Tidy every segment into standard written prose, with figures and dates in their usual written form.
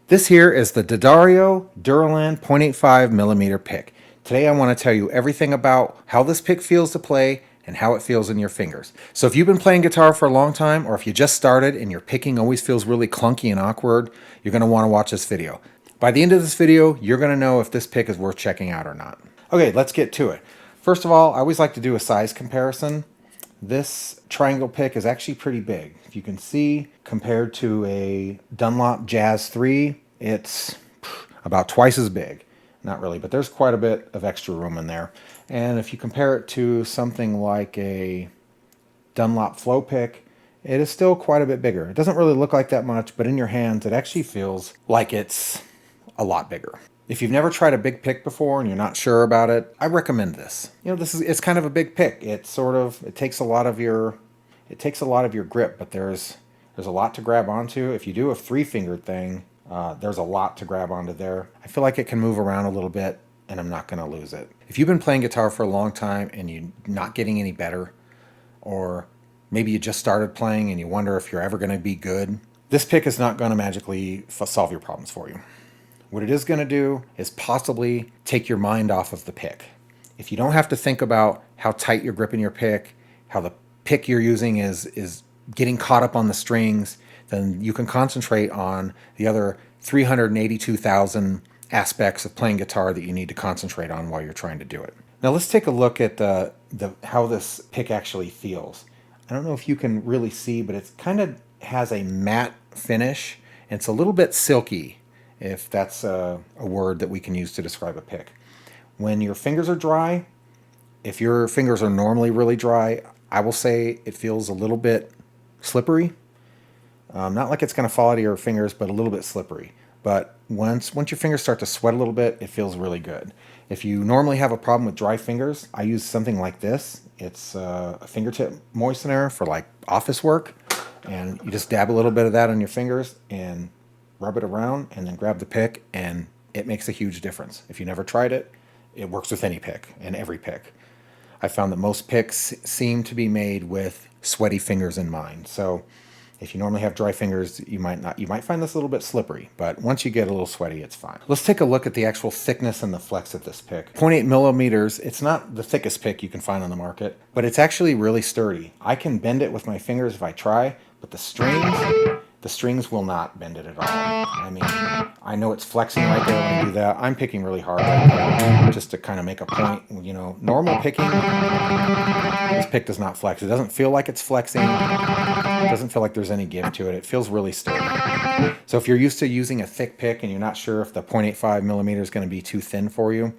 This here is the D'Addario Duralin 0.85 millimeter pick. Today I want to tell you everything about how this pick feels to play and how it feels in your fingers. So if you've been playing guitar for a long time, or if you just started and your picking always feels really clunky and awkward, you're going to want to watch this video. By the end of this video, you're going to know if this pick is worth checking out or not. Okay, let's get to it. First of all, I always like to do a size comparison. This triangle pick is actually pretty big. If you can see, compared to a Dunlop Jazz 3, it's about twice as big. Not really, but there's quite a bit of extra room in there. And if you compare it to something like a Dunlop Flow pick, it is still quite a bit bigger. It doesn't really look like that much, but in your hands, it actually feels like it's a lot bigger. If you've never tried a big pick before and you're not sure about it, I recommend this. You know, it's kind of a big pick. It takes a lot of your grip, but there's a lot to grab onto. If you do a 3-fingered thing, there's a lot to grab onto there. I feel like it can move around a little bit and I'm not going to lose it. If you've been playing guitar for a long time and you're not getting any better, or maybe you just started playing and you wonder if you're ever going to be good, this pick is not going to magically solve your problems for you. What it is going to do is possibly take your mind off of the pick. If you don't have to think about how tight you're gripping your pick, how the pick you're using is getting caught up on the strings, then you can concentrate on the other 382,000 aspects of playing guitar that you need to concentrate on while you're trying to do it. Now let's take a look at how this pick actually feels. I don't know if you can really see, but it kind of has a matte finish. And it's a little bit silky, if that's a word that we can use to describe a pick. When your fingers are dry, if your fingers are normally really dry, I will say it feels a little bit slippery. Not like it's going to fall out of your fingers, but a little bit slippery. But once your fingers start to sweat a little bit, it feels really good. If you normally have a problem with dry fingers, I use something like this. It's a fingertip moistener for like office work. And you just dab a little bit of that on your fingers and rub it around and then grab the pick, and it makes a huge difference. If you never tried it, it works with any pick and every pick. I found that most picks seem to be made with sweaty fingers in mind. So if you normally have dry fingers, you might find this a little bit slippery, but once you get a little sweaty, it's fine. Let's take a look at the actual thickness and the flex of this pick. 0.8 millimeters, it's not the thickest pick you can find on the market, but it's actually really sturdy. I can bend it with my fingers if I try, but the strings will not bend it at all. I mean, I know it's flexing right there when I do that. I'm picking really hard right there just to kind of make a point. You know, normal picking, this pick does not flex. It doesn't feel like it's flexing. It doesn't feel like there's any give to it. It feels really sturdy. So if you're used to using a thick pick and you're not sure if the 0.85 millimeter is going to be too thin for you,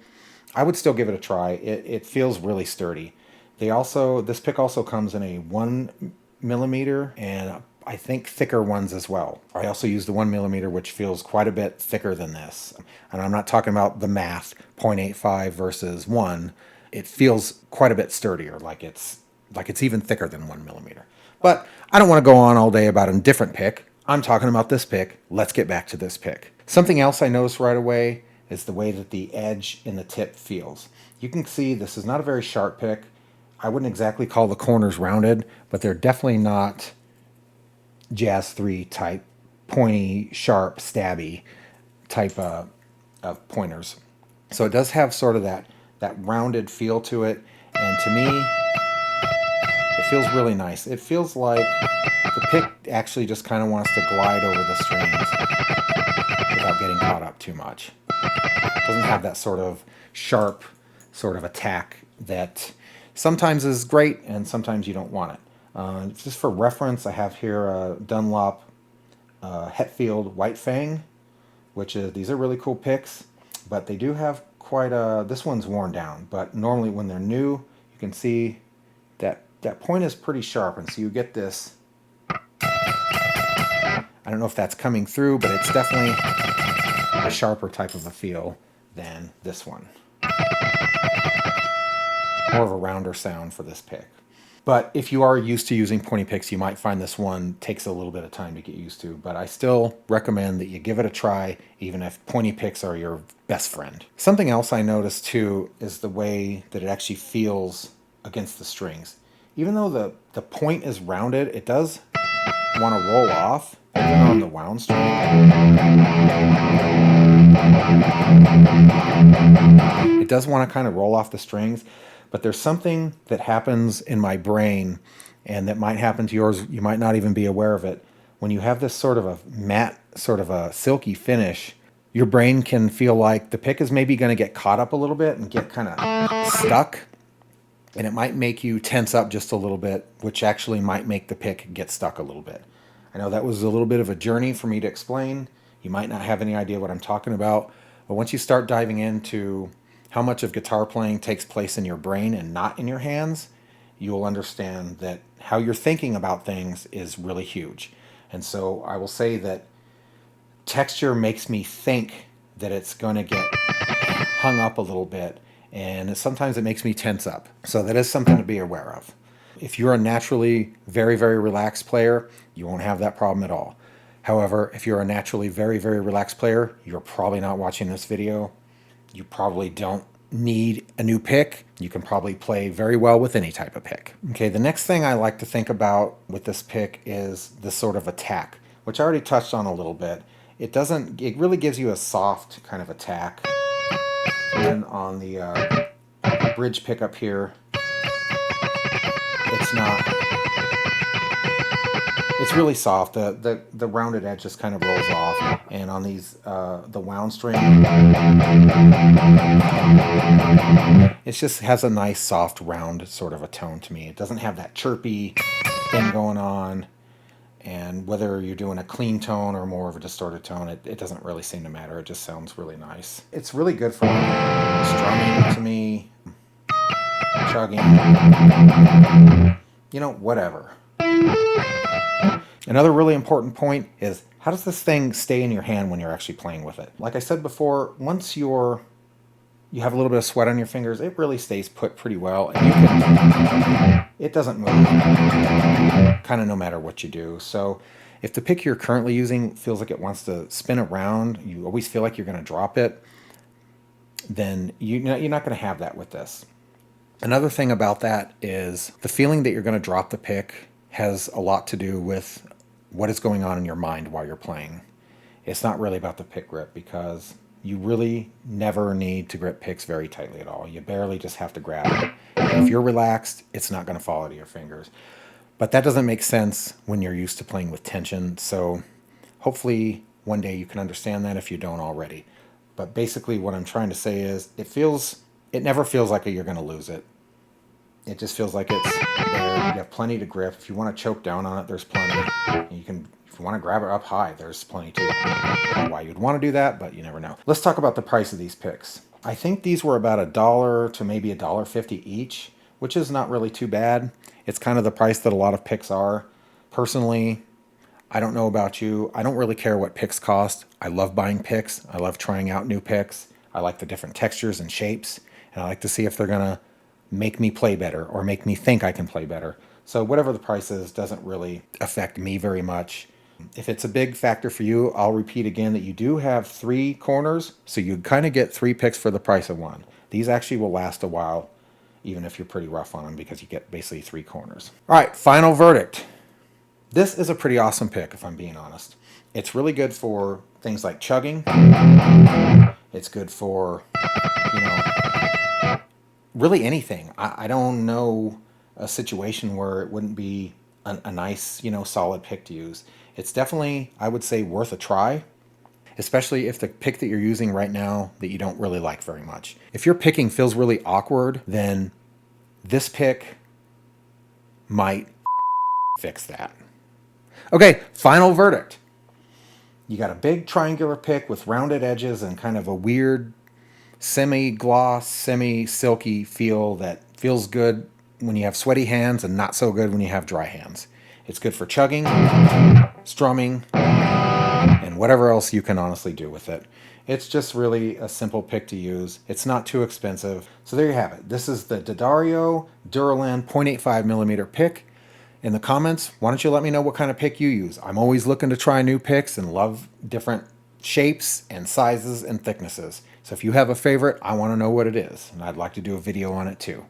I would still give it a try. It feels really sturdy. This pick also comes in a 1 millimeter and I think thicker ones as well. I also use the 1 millimeter, which feels quite a bit thicker than this. And I'm not talking about the math, 0.85 versus 1. It feels quite a bit sturdier, like it's even thicker than 1 millimeter. But I don't want to go on all day about a different pick. I'm talking about this pick. Let's get back to this pick. Something else I noticed right away is the way that the edge in the tip feels. You can see this is not a very sharp pick. I wouldn't exactly call the corners rounded, but they're definitely not Jazz 3 type, pointy, sharp, stabby type of pointers. So it does have sort of that rounded feel to it, and to me, it feels really nice. It feels like the pick actually just kind of wants to glide over the strings without getting caught up too much. It doesn't have that sort of sharp sort of attack that sometimes is great and sometimes you don't want it. Just for reference, I have here a Dunlop Hetfield White Fang, these are really cool picks, but they do have this one's worn down, but normally when they're new, you can see that point is pretty sharp, and so you get this, I don't know if that's coming through, but it's definitely a sharper type of a feel than this one. More of a rounder sound for this pick. But if you are used to using pointy picks, you might find this one takes a little bit of time to get used to. But I still recommend that you give it a try, even if pointy picks are your best friend. Something else I noticed too is the way that it actually feels against the strings. Even though the point is rounded, it does want to roll off. even on the wound string. It does want to kind of roll off the strings, but there's something that happens in my brain, and that might happen to yours, you might not even be aware of it. When you have this sort of a matte, sort of a silky finish, your brain can feel like the pick is maybe going to get caught up a little bit and get kind of stuck. And it might make you tense up just a little bit, which actually might make the pick get stuck a little bit. I know that was a little bit of a journey for me to explain. You might not have any idea what I'm talking about, but once you start diving into how much of guitar playing takes place in your brain and not in your hands, you will understand that how you're thinking about things is really huge. And so I will say that texture makes me think that it's going to get hung up a little bit, and sometimes it makes me tense up. So that is something to be aware of. If you're a naturally very, very relaxed player, you won't have that problem at all. However, if you're a naturally very, very relaxed player, you're probably not watching this video. You probably don't need a new pick. You can probably play very well with any type of pick. Okay, the next thing I like to think about with this pick is this sort of attack, which I already touched on a little bit. It really gives you a soft kind of attack. And on the bridge pick up here, it's really soft. The rounded edge just kind of rolls off. And on these, the wound string, it just has a nice soft round sort of a tone to me. It doesn't have that chirpy thing going on. And whether you're doing a clean tone or more of a distorted tone, it doesn't really seem to matter. It just sounds really nice. It's really good for strumming to me, chugging, whatever. Another really important point is, how does this thing stay in your hand when you're actually playing with it? Like I said before, once you have a little bit of sweat on your fingers, it really stays put pretty well, and it doesn't move kind of no matter what you do. So if the pick you're currently using feels like it wants to spin around, you always feel like you're going to drop it, then you're not going to have that with this. Another thing about that is the feeling that you're going to drop the pick has a lot to do with what is going on in your mind while you're playing. It's not really about the pick grip, because you really never need to grip picks very tightly at all. You barely just have to grab it. And if you're relaxed, it's not going to fall out of your fingers. But that doesn't make sense when you're used to playing with tension. So hopefully one day you can understand that if you don't already. But basically what I'm trying to say is it never feels like you're going to lose it. It just feels like it's there. You have plenty to grip. If you want to choke down on it, there's plenty. If you want to grab it up high, there's plenty too. I don't know why you'd want to do that, but you never know. Let's talk about the price of these picks. I think these were about $1 to maybe $1.50 each, which is not really too bad. It's kind of the price that a lot of picks are. Personally, I don't know about you. I don't really care what picks cost. I love buying picks. I love trying out new picks. I like the different textures and shapes, and I like to see if they're going to make me play better or make me think I can play better. So whatever the price is doesn't really affect me very much. If it's a big factor for you, I'll repeat again that you do have 3 corners, so you kind of get 3 picks for the price of 1. These actually will last a while, even if you're pretty rough on them, because you get basically 3 corners. All right, final verdict. This is a pretty awesome pick, if I'm being honest. It's really good for things like chugging. It's good for, really anything. I don't know a situation where it wouldn't be a nice, solid pick to use. It's definitely, I would say, worth a try, especially if the pick that you're using right now that you don't really like very much. If your picking feels really awkward, then this pick might fix that. Okay, final verdict. You got a big triangular pick with rounded edges and kind of a weird semi-gloss, semi-silky feel that feels good when you have sweaty hands and not so good when you have dry hands. It's good for chugging, strumming, and whatever else you can honestly do with it. It's just really a simple pick to use. It's not too expensive. So there you have it. This is the D'Addario Duralin 0.85mm pick. In the comments, why don't you let me know what kind of pick you use? I'm always looking to try new picks and love different shapes and sizes and thicknesses. So if you have a favorite, I want to know what it is, and I'd like to do a video on it too.